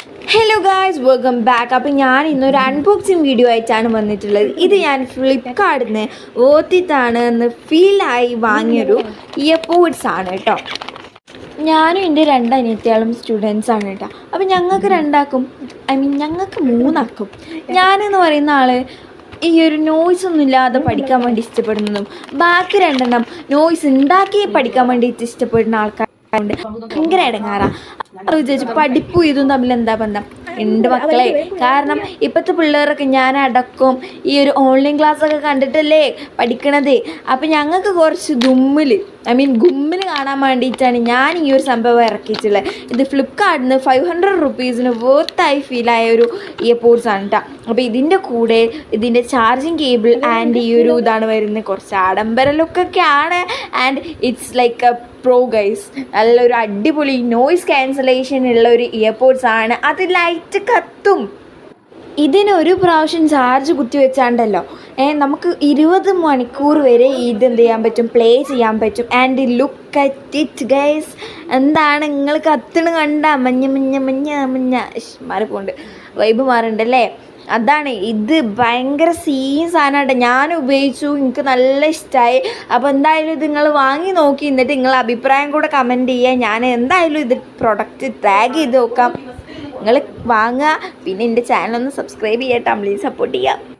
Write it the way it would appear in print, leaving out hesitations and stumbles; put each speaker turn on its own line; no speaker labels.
Hello guys, welcome back. അപ്പോൾ ഞാൻ ഇന്നൊരു അൺബോക്സിങ് വീഡിയോ ആയിട്ടാണ് വന്നിട്ടുള്ളത്. ഇത് ഞാൻ ഫ്ലിപ്കാർട്ടിൽ നിന്ന് ഓർത്തിട്ടാണ് എന്ന് ഫീലായി വാങ്ങിയൊരു ഇയർപോഡ്സ് ആണ് കേട്ടോ. ഞാനും എൻ്റെ രണ്ട് അനിയത്തിയാളും സ്റ്റുഡൻസ് ആണ് കേട്ടോ. അപ്പോൾ ഞങ്ങൾക്ക് രണ്ടാക്കും, ഞങ്ങൾക്ക് മൂന്നാക്കും, ഞാനെന്ന് പറയുന്ന ആൾ ഈ ഒരു നോയ്സ് ഒന്നും ഇല്ലാതെ പഠിക്കാൻ വേണ്ടി ഇഷ്ടപ്പെടുന്നതും ബാക്കി രണ്ടെണ്ണം നോയ്സ് ഉണ്ടാക്കി പഠിക്കാൻ വേണ്ടിയിട്ട് ഇഷ്ടപ്പെടുന്ന ആൾക്കാരുണ്ട്. ഭയങ്കര ഇടങ്ങാറാണ്. വിചാരിച്ചു പഠിപ്പും ഇതും തമ്മിൽ എന്താ ബന്ധം? ഉണ്ട് മക്കളെ. കാരണം ഇപ്പോഴത്തെ പിള്ളേരൊക്കെ ഞാനടക്കം ഈ ഒരു ഓൺലൈൻ ക്ലാസ്സൊക്കെ കണ്ടിട്ടല്ലേ പഠിക്കണത്. അപ്പം ഞങ്ങൾക്ക് കുറച്ച് ഗുമ്മിൽ കാണാൻ വേണ്ടിയിട്ടാണ് ഞാൻ ഈ ഒരു സംഭവം ഇറക്കിയിട്ടുള്ളത്. ഇത് ഫ്ലിപ്കാർട്ടിൽ നിന്ന് 500 റുപ്പീസിന് വർത്തായി ഫീലായ ഒരു ഇയർപോഡ്സ് ആണ് കേട്ടോ. അപ്പോൾ ഇതിൻ്റെ കൂടെ ഇതിൻ്റെ ചാർജിങ് കേബിൾ ആൻഡ് ഈ ഒരു ഇതാണ് വരുന്നത്. കുറച്ച് ആഡംബര ലുക്കൊക്കെയാണ്. And it's like a pro guys. നല്ലൊരു അടിപൊളി നോയ്സ് ക്യാൻസലേഷൻ ഉള്ള ഒരു ഇയർപോഡ്സ് ആണ്. അത് ലൈറ്റ് കത്തും. ഇതിനൊരു പ്രാവശ്യം ചാർജ് കുത്തി വെച്ചാണ്ടല്ലോ നമുക്ക് 20 മണിക്കൂർ വരെ ഇത് എന്ത് ചെയ്യാൻ പറ്റും, പ്ലേ ചെയ്യാൻ പറ്റും. And look at it guys. എന്താണ് നിങ്ങൾ കത്തണ് കണ്ട? മഞ്ഞ മാറിപ്പോണ്ട്, വൈബ് മാറുന്നുണ്ടല്ലേ? അതാണ് ഇത്. ഭയങ്കര സാധനമായിട്ട് ഞാൻ ഉപയോഗിച്ചു, എനിക്ക് നല്ല ഇഷ്ടമായി. അപ്പോൾ എന്തായാലും ഇത് നിങ്ങൾ വാങ്ങി നോക്കി, എന്നിട്ട് നിങ്ങളുടെ അഭിപ്രായം കൂടെ കമൻറ്റ് ചെയ്യുക. ഞാൻ എന്തായാലും ഇത് പ്രൊഡക്റ്റ് ടാഗ് ചെയ്ത് നോക്കാം. നിങ്ങൾ വാങ്ങുക. പിന്നെ എൻ്റെ ചാനലൊന്ന് സബ്സ്ക്രൈബ് ചെയ്യട്ടോ, പ്ലീസ് സപ്പോർട്ട് ചെയ്യുക.